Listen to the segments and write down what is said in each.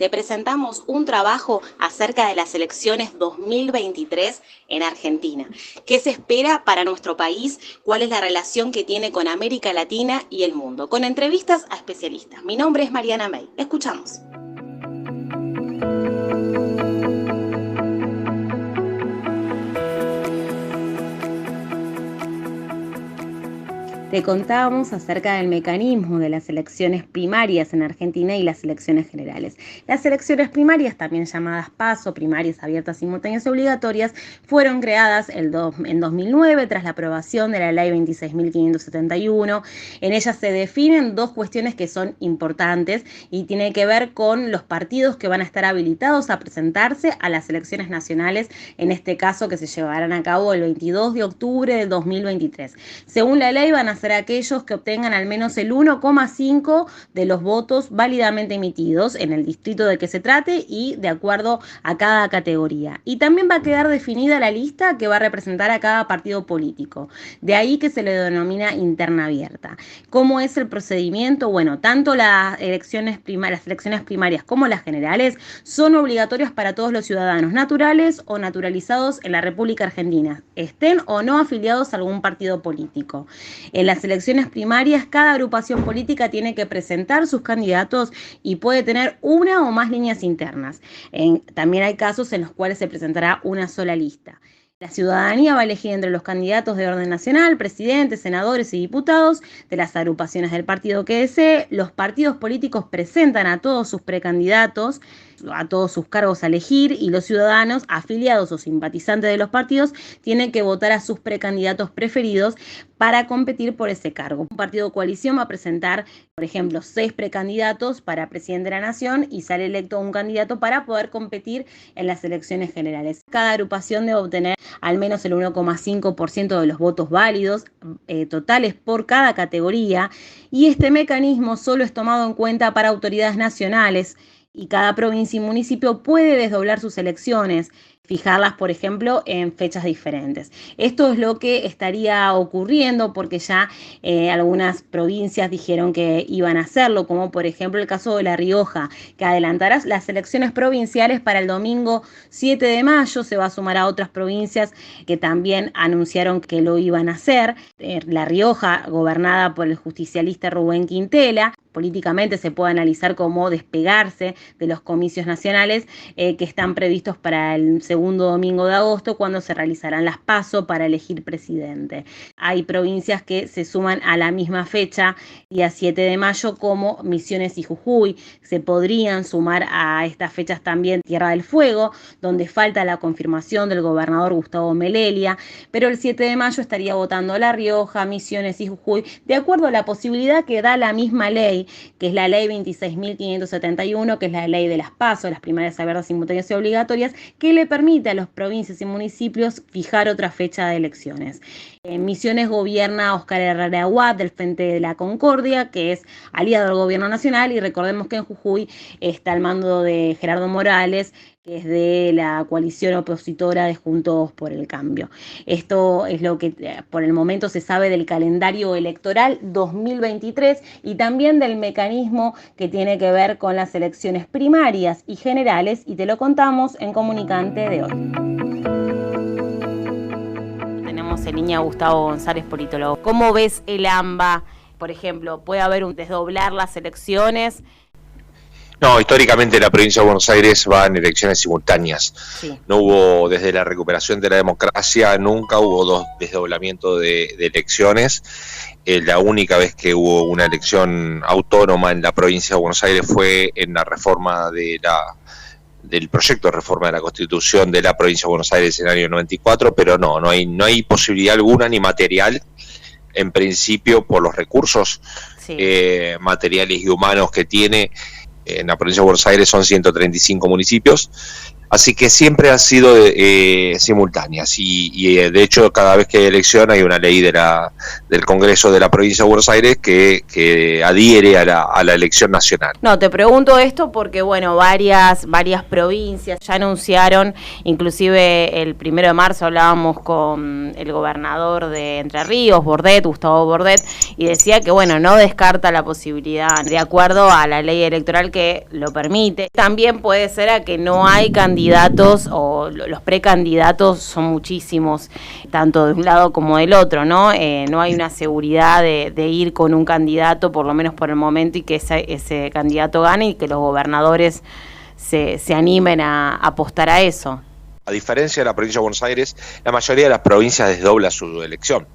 te presentamos un trabajo acerca de las elecciones 2023 en Argentina. ¿Qué se espera para nuestro país? ¿Cuál es la relación que tiene con América Latina y el mundo? Con entrevistas a especialistas. Mi nombre es Mariana May. Escuchamos. Te contábamos acerca del mecanismo de las elecciones primarias en Argentina y las elecciones generales. Las elecciones primarias, también llamadas PASO, primarias abiertas, simultáneas y obligatorias, fueron creadas en 2009 tras la aprobación de la Ley 26.571. En ellas se definen dos cuestiones que son importantes y tienen que ver con los partidos que van a estar habilitados a presentarse a las elecciones nacionales, en este caso que se llevarán a cabo el 22 de octubre de 2023. Según la ley van a ser aquellos que obtengan al menos el 1,5 de los votos válidamente emitidos en el distrito de que se trate y de acuerdo a cada categoría. Y también va a quedar definida la lista que va a representar a cada partido político. De ahí que se le denomina interna abierta. ¿Cómo es el procedimiento? Bueno, tanto las elecciones primarias como las generales son obligatorias para todos los ciudadanos naturales o naturalizados en la República Argentina, estén o no afiliados a algún partido político. En las elecciones primarias, cada agrupación política tiene que presentar sus candidatos y puede tener una o más líneas internas. También hay casos en los cuales se presentará una sola lista. La ciudadanía va a elegir entre los candidatos de orden nacional, presidentes, senadores y diputados de las agrupaciones del partido que desee. Los partidos políticos presentan a todos sus precandidatos, a todos sus cargos a elegir, y los ciudadanos afiliados o simpatizantes de los partidos tienen que votar a sus precandidatos preferidos para competir por ese cargo. Un partido de coalición va a presentar, por ejemplo, 6 precandidatos para presidente de la nación y sale electo un candidato para poder competir en las elecciones generales. Cada agrupación debe obtener al menos el 1,5% de los votos válidos totales por cada categoría, y este mecanismo solo es tomado en cuenta para autoridades nacionales y cada provincia y municipio puede desdoblar sus elecciones, fijarlas, por ejemplo, en fechas diferentes. Esto es lo que estaría ocurriendo porque ya algunas provincias dijeron que iban a hacerlo, como por ejemplo el caso de La Rioja, que adelantará las elecciones provinciales para el domingo 7 de mayo. Se va a sumar a otras provincias que también anunciaron que lo iban a hacer. La Rioja, gobernada por el justicialista Rubén Quintela, políticamente se puede analizar como despegarse de los comicios nacionales que están previstos para el segundo domingo de agosto, cuando se realizarán las PASO para elegir presidente. Hay provincias que se suman a la misma fecha, día 7 de mayo, como Misiones y Jujuy. Se podrían sumar a estas fechas también Tierra del Fuego, donde falta la confirmación del gobernador Gustavo Melella, pero el 7 de mayo estaría votando La Rioja, Misiones y Jujuy, de acuerdo a la posibilidad que da la misma ley, que es la ley 26.571, que es la ley de las PASO, las primarias abiertas, simultáneas y obligatorias, que le permite a los provincias y municipios fijar otra fecha de elecciones. En Misiones gobierna Oscar Herrera Aguad del Frente de la Concordia, que es aliado del gobierno nacional, y recordemos que en Jujuy está al mando de Gerardo Morales, que es de la coalición opositora de Juntos por el Cambio. Esto es lo que por el momento se sabe del calendario electoral 2023 y también del mecanismo que tiene que ver con las elecciones primarias y generales, y te lo contamos en Comunicante de hoy. Tenemos en línea a Gustavo González, politólogo. ¿Cómo ves el AMBA? Por ejemplo, ¿puede haber un desdoblar las elecciones? No, históricamente la provincia de Buenos Aires va en elecciones simultáneas. Sí. No hubo, desde la recuperación de la democracia, nunca hubo dos desdoblamientos de elecciones. La única vez que hubo una elección autónoma en la provincia de Buenos Aires fue en la reforma del proyecto de reforma de la Constitución de la provincia de Buenos Aires en el año 94, pero no hay posibilidad alguna ni material, en principio, por los recursos materiales y humanos que tiene. En la provincia de Buenos Aires son 135 municipios, Así que siempre han sido simultáneas y de hecho cada vez que hay elección hay una ley del Congreso de la Provincia de Buenos Aires que adhiere a la elección nacional. No, te pregunto esto porque, bueno, varias provincias ya anunciaron, inclusive el 1 de marzo hablábamos con el gobernador de Entre Ríos, Gustavo Bordet, y decía que, bueno, no descarta la posibilidad, de acuerdo a la ley electoral que lo permite. También puede ser a que no hay candidatos o los precandidatos son muchísimos, tanto de un lado como del otro, ¿no? No hay una seguridad de ir con un candidato, por lo menos por el momento, y que ese candidato gane y que los gobernadores se animen a apostar a eso. A diferencia de la provincia de Buenos Aires, la mayoría de las provincias desdobla su elección.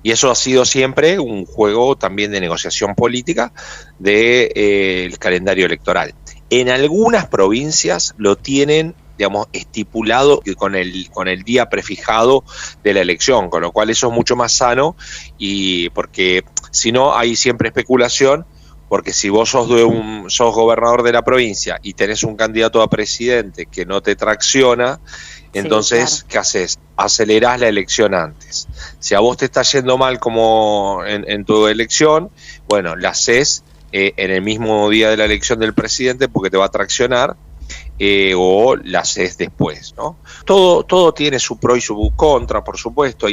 Y eso ha sido siempre un juego también de negociación política del calendario electoral. En algunas provincias lo tienen, digamos, estipulado con el día prefijado de la elección, con lo cual eso es mucho más sano, y porque si no hay siempre especulación, porque si vos sos gobernador de la provincia y tenés un candidato a presidente que no te tracciona, entonces, sí, claro, ¿qué haces? Acelerás la elección antes. Si a vos te está yendo mal como en tu elección, bueno, la haces en el mismo día de la elección del presidente porque te va a traccionar, o la haces después, ¿no? Todo tiene su pro y su contra, por supuesto.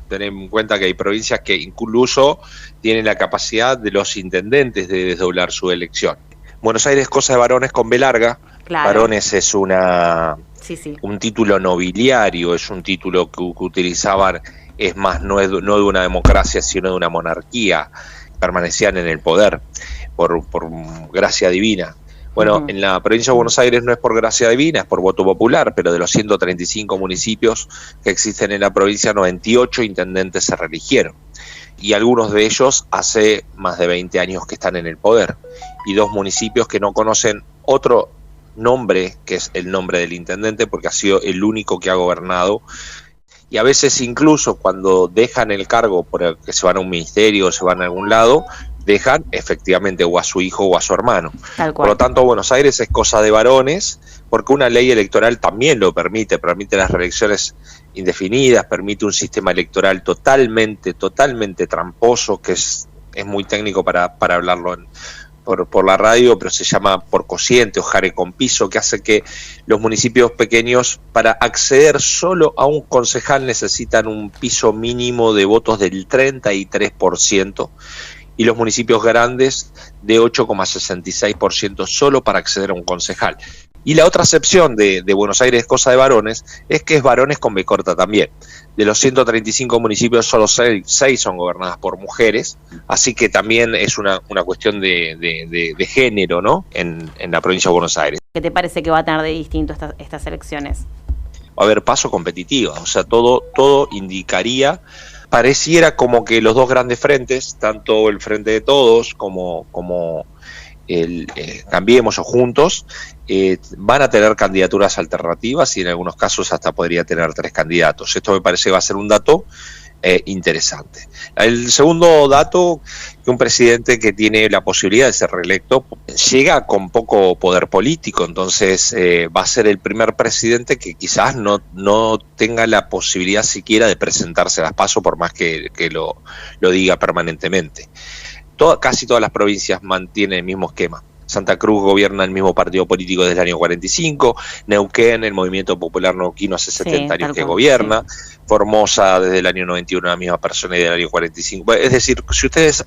Tener en cuenta que hay provincias que incluso tienen la capacidad de los intendentes de desdoblar su elección. Buenos Aires, cosa de varones con B larga. Claro. Varones es un título nobiliario, es un título que utilizaban, es más, no de una democracia, sino de una monarquía. Permanecían en el poder por gracia divina. Bueno, en la provincia de Buenos Aires no es por gracia divina, es por voto popular, pero de los 135 municipios que existen en la provincia, 98 intendentes se reeligieron. Y algunos de ellos hace más de 20 años que están en el poder. Y 2 municipios que no conocen otro nombre, que es el nombre del intendente, porque ha sido el único que ha gobernado. Y a veces incluso cuando dejan el cargo, porque se van a un ministerio o se van a algún lado, dejan efectivamente o a su hijo o a su hermano. Por lo tanto, Buenos Aires es cosa de varones, porque una ley electoral también lo permite las reelecciones indefinidas, permite un sistema electoral totalmente tramposo, que es muy técnico para hablarlo por la radio, pero se llama por cociente o jare con piso, que hace que los municipios pequeños, para acceder solo a un concejal, necesitan un piso mínimo de votos del 33%, y los municipios grandes de 8,66% solo para acceder a un concejal. Y la otra excepción de Buenos Aires, cosa de varones, es que es varones con B corta también. De los 135 municipios, solo 6 son gobernadas por mujeres, así que también es una cuestión de género, ¿no? En la provincia de Buenos Aires. ¿Qué te parece que va a tener de distinto estas elecciones? Va a haber paso competitiva, o sea, todo indicaría, pareciera como que los dos grandes frentes, tanto el Frente de Todos como el Cambiemos o Juntos, van a tener candidaturas alternativas y en algunos casos hasta podría tener 3 candidatos. Esto me parece que va a ser un dato interesante. El segundo dato, que un presidente que tiene la posibilidad de ser reelecto llega con poco poder político, entonces va a ser el primer presidente que quizás no tenga la posibilidad siquiera de presentarse a las PASO, por más que lo diga permanentemente. Casi todas las provincias mantienen el mismo esquema. Santa Cruz gobierna el mismo partido político desde el año 45, Neuquén, el Movimiento Popular Neuquino, hace 70 años que gobierna, Formosa desde el año 91 la misma persona y del año 45. Es decir, si ustedes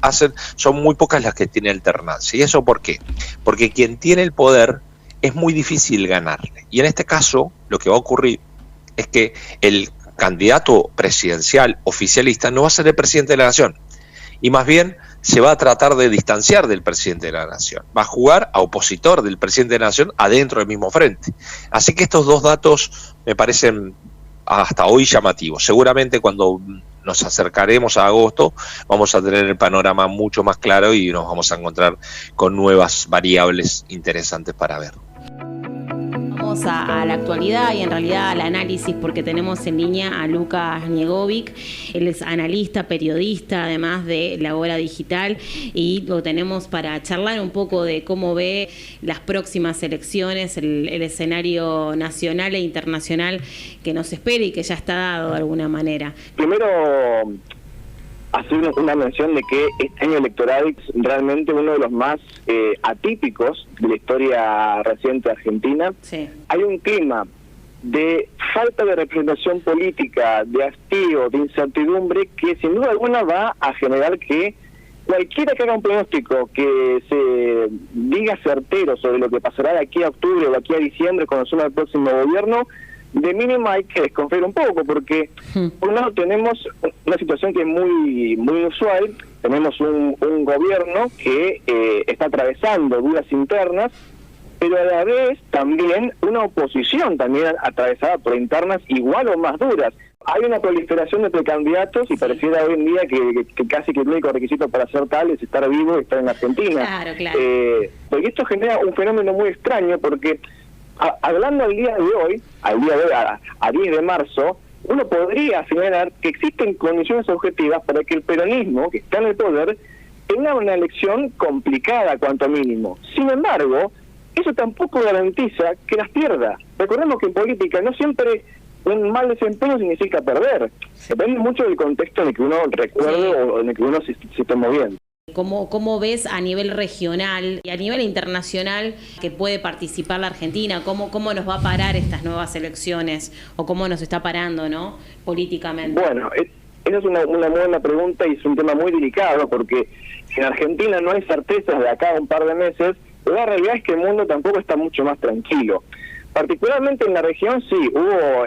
son muy pocas las que tienen alternancia. ¿Y eso por qué? Porque quien tiene el poder es muy difícil ganarle. Y en este caso, lo que va a ocurrir es que el candidato presidencial oficialista no va a ser el presidente de la nación, y más bien se va a tratar de distanciar del presidente de la nación. Va a jugar a opositor del presidente de la nación adentro del mismo frente. Así que estos dos datos me parecen hasta hoy llamativos. Seguramente cuando nos acercaremos a agosto vamos a tener el panorama mucho más claro y nos vamos a encontrar con nuevas variables interesantes para ver. Vamos a la actualidad y en realidad al análisis, porque tenemos en línea a Lucas Niegovic. Él es analista, periodista, además de La Hora Digital, y lo tenemos para charlar un poco de cómo ve las próximas elecciones, el escenario nacional e internacional que nos espera y que ya está dado de alguna manera. Primero, hacer una mención de que este año electoral es realmente uno de los más atípicos de la historia reciente de Argentina. Sí. Hay un clima de falta de representación política, de hastío, de incertidumbre, que sin duda alguna va a generar que cualquiera que haga un pronóstico que se diga certero sobre lo que pasará de aquí a octubre o de aquí a diciembre cuando asuma el próximo gobierno, de mínima hay que desconfiar un poco, porque por un lado tenemos una situación que es muy inusual. Tenemos un gobierno que está atravesando dudas internas, pero a la vez también una oposición también atravesada por internas igual o más duras. Hay una proliferación de precandidatos y pareciera hoy en día que casi que el único requisito para ser tal es estar vivo y estar en Argentina. Claro. Porque esto genera un fenómeno muy extraño, porque hablando al día de hoy, a 10 de marzo, uno podría señalar que existen condiciones objetivas para que el peronismo, que está en el poder, tenga una elección complicada cuanto mínimo. Sin embargo, eso tampoco garantiza que las pierda. Recordemos que en política no siempre un mal desempeño significa perder. Depende mucho del contexto en el que uno recuerde o en el que uno se esté moviendo. ¿Cómo ves a nivel regional y a nivel internacional que puede participar la Argentina? ¿Cómo nos va a parar estas nuevas elecciones? ¿O cómo nos está parando, no, políticamente? Bueno, esa es una buena pregunta y es un tema muy delicado, porque si en Argentina no hay certezas de acá a un par de meses, la realidad es que el mundo tampoco está mucho más tranquilo. Particularmente en la región, sí,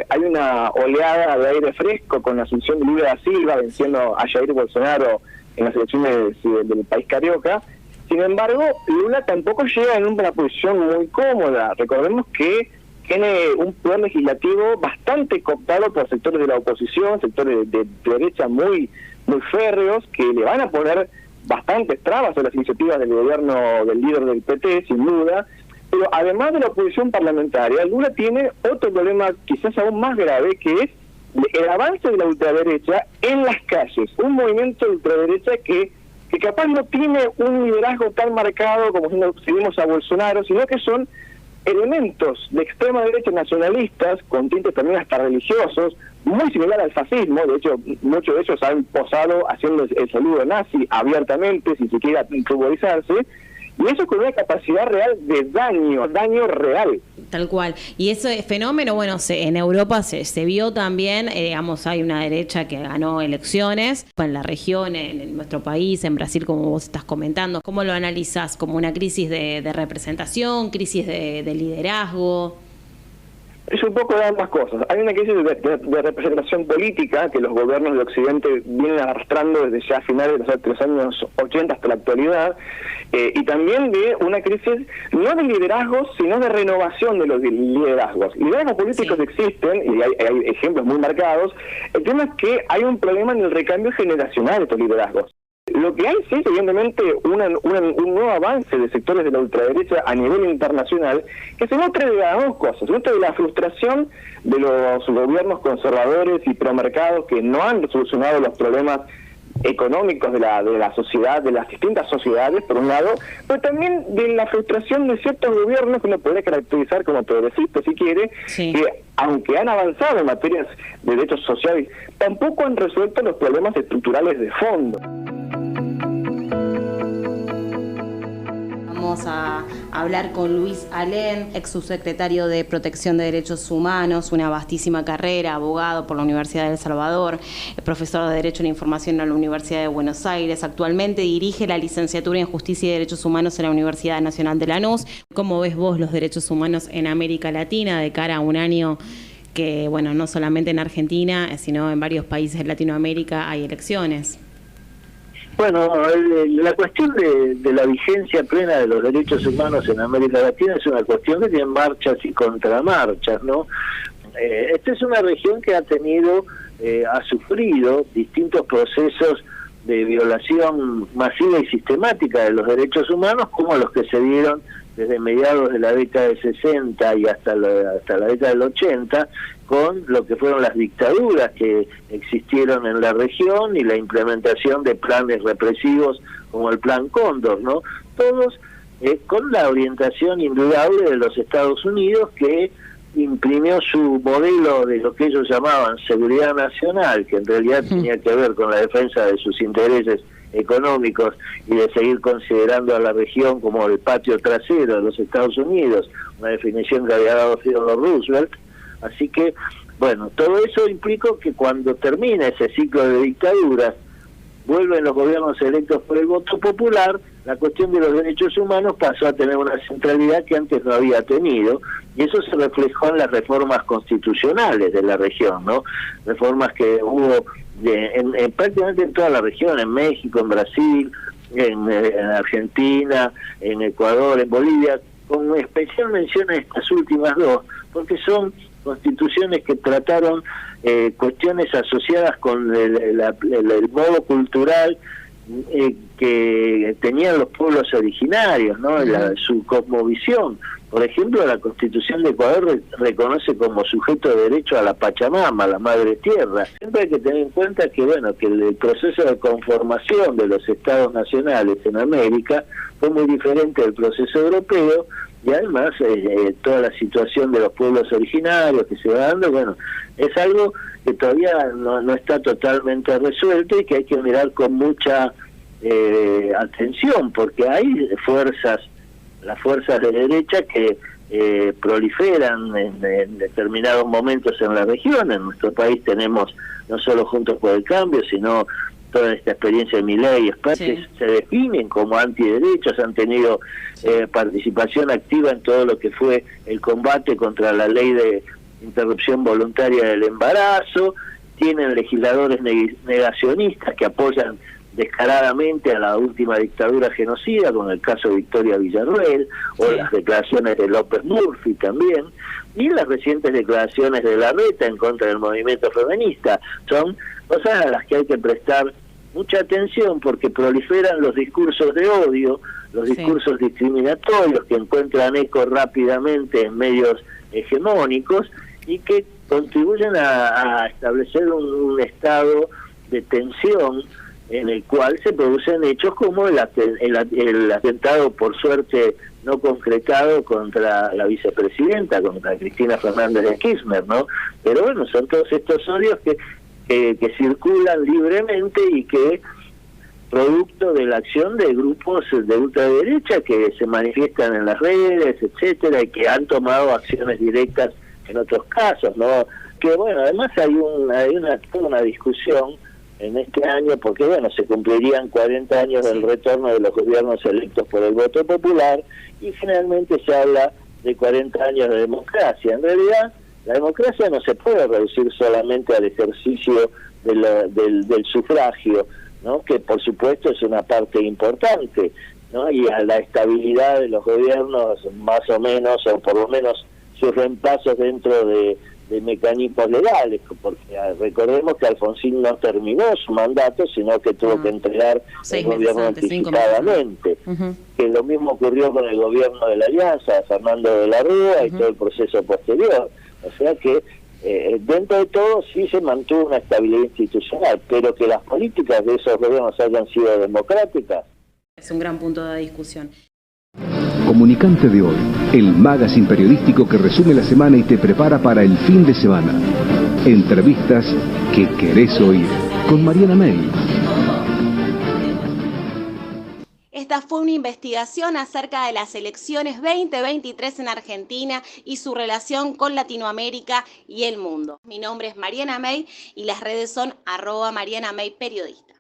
hay una oleada de aire fresco con la asunción de Lula da Silva venciendo a Jair Bolsonaro en las elecciones del país carioca. Sin embargo, Lula tampoco llega en una posición muy cómoda. Recordemos que tiene un poder legislativo bastante cooptado por sectores de la oposición, sectores de derecha muy férreos, que le van a poner bastantes trabas a las iniciativas del gobierno del líder del PT, sin duda. Pero además de la oposición parlamentaria, Lula tiene otro problema quizás aún más grave, que es el avance de la ultraderecha en las calles. Un movimiento de ultraderecha que capaz no tiene un liderazgo tan marcado como si seguimos a Bolsonaro, sino que son elementos de extrema derecha nacionalistas, con tintes también hasta religiosos, muy similar al fascismo. De hecho, muchos de ellos han posado haciendo el saludo nazi abiertamente, sin siquiera ruborizarse, y eso con una capacidad real de daño real. Tal cual. Y ese fenómeno, bueno, en Europa se vio también, digamos, hay una derecha que ganó elecciones en la región, en nuestro país, en Brasil, como vos estás comentando. ¿Cómo lo analizás? ¿Como una crisis de representación, crisis de liderazgo? Es un poco de ambas cosas. Hay una crisis de representación política que los gobiernos de Occidente vienen arrastrando desde ya finales de los años 80 hasta la actualidad, y también de una crisis no de liderazgos, sino de renovación de los liderazgos. Liderazgos políticos existen, y hay ejemplos muy marcados. El tema es que hay un problema en el recambio generacional de estos liderazgos. Lo que hay sí es evidentemente un nuevo avance de sectores de la ultraderecha a nivel internacional, que se nutre de las dos cosas. Se nutre de la frustración de los gobiernos conservadores y promercados que no han solucionado los problemas económicos de la sociedad, de las distintas sociedades, por un lado, pero también de la frustración de ciertos gobiernos que uno podría caracterizar como progresistas, si quiere, que aunque han avanzado en materias de derechos sociales, tampoco han resuelto los problemas estructurales de fondo. Vamos a hablar con Luis Alén, ex subsecretario de Protección de Derechos Humanos, una vastísima carrera, abogado por la Universidad de El Salvador, profesor de Derecho en Información en la Universidad de Buenos Aires. Actualmente dirige la licenciatura en Justicia y Derechos Humanos en la Universidad Nacional de Lanús. ¿Cómo ves vos los derechos humanos en América Latina de cara a un año que, bueno, no solamente en Argentina, sino en varios países de Latinoamérica hay elecciones? Bueno, la cuestión de la vigencia plena de los derechos humanos en América Latina es una cuestión que tiene marchas y contramarchas, ¿no? Esta es una región que ha sufrido distintos procesos de violación masiva y sistemática de los derechos humanos, como los que se dieron desde mediados de la década del 60 y hasta la década del 80, con lo que fueron las dictaduras que existieron en la región y la implementación de planes represivos como el Plan Cóndor, ¿no? Todos con la orientación indudable de los Estados Unidos, que imprimió su modelo de lo que ellos llamaban seguridad nacional, que en realidad tenía que ver con la defensa de sus intereses económicos y de seguir considerando a la región como el patio trasero de los Estados Unidos, una definición que había dado Theodore Roosevelt. Así que, bueno, todo eso implicó que cuando termina ese ciclo de dictaduras, vuelven los gobiernos electos por el voto popular, la cuestión de los derechos humanos pasó a tener una centralidad que antes no había tenido, y eso se reflejó en las reformas constitucionales de la región, ¿no? Reformas que hubo en prácticamente en toda la región, en México, en Brasil, en Argentina, en Ecuador, en Bolivia, con especial mención a estas últimas dos, porque son constituciones que trataron cuestiones asociadas con el modo cultural que tenían los pueblos originarios, ¿no? Su cosmovisión. Por ejemplo, la Constitución de Ecuador reconoce como sujeto de derecho a la Pachamama, la Madre Tierra. Siempre hay que tener en cuenta que, bueno, que el proceso de conformación de los estados nacionales en América fue muy diferente del proceso europeo, y además toda la situación de los pueblos originarios que se va dando, bueno, es algo que todavía no está totalmente resuelto y que hay que mirar con mucha atención, porque hay las fuerzas de derecha que proliferan en determinados momentos en la región. En nuestro país tenemos no solo Juntos por el Cambio, sino toda esta experiencia de Milei y Espartes, sí, se definen como antiderechos, han tenido participación activa en todo lo que fue el combate contra la ley de interrupción voluntaria del embarazo, tienen legisladores negacionistas que apoyan descaradamente a la última dictadura genocida, con el caso de Victoria Villarruel, o las declaraciones de López Murphy también, y las recientes declaraciones de Larreta en contra del movimiento feminista. Son cosas a las que hay que prestar mucha atención, porque proliferan los discursos de odio, los discursos discriminatorios que encuentran eco rápidamente en medios hegemónicos y que contribuyen a establecer un estado de tensión en el cual se producen hechos como el atentado, por suerte no concretado, contra la vicepresidenta, contra Cristina Fernández de Kirchner, ¿no? Pero bueno, son todos estos odios que circulan libremente y que producto de la acción de grupos de ultraderecha que se manifiestan en las redes, etcétera, y que han tomado acciones directas en otros casos, ¿no? Que bueno, además hay toda una discusión en este año, porque bueno, se cumplirían 40 años del retorno de los gobiernos electos por el voto popular, y finalmente se habla de 40 años de democracia. En realidad, la democracia no se puede reducir solamente al ejercicio del sufragio, ¿no? Que por supuesto es una parte importante, ¿no? Y a la estabilidad de los gobiernos, más o menos, o por lo menos sus reemplazos dentro de mecanismos legales, porque recordemos que Alfonsín no terminó su mandato, sino que tuvo que entregar el gobierno anticipadamente. Que lo mismo ocurrió con el gobierno de la Alianza, Fernando de la Rúa, y todo el proceso posterior. O sea que dentro de todo sí se mantuvo una estabilidad institucional, pero que las políticas de esos gobiernos hayan sido democráticas es un gran punto de discusión. Comunicante de hoy, el magazine periodístico que resume la semana y te prepara para el fin de semana. Entrevistas que querés oír, con Mariana May. Esta fue una investigación acerca de las elecciones 2023 en Argentina y su relación con Latinoamérica y el mundo. Mi nombre es Mariana May y las redes son @MarianaMayPeriodista.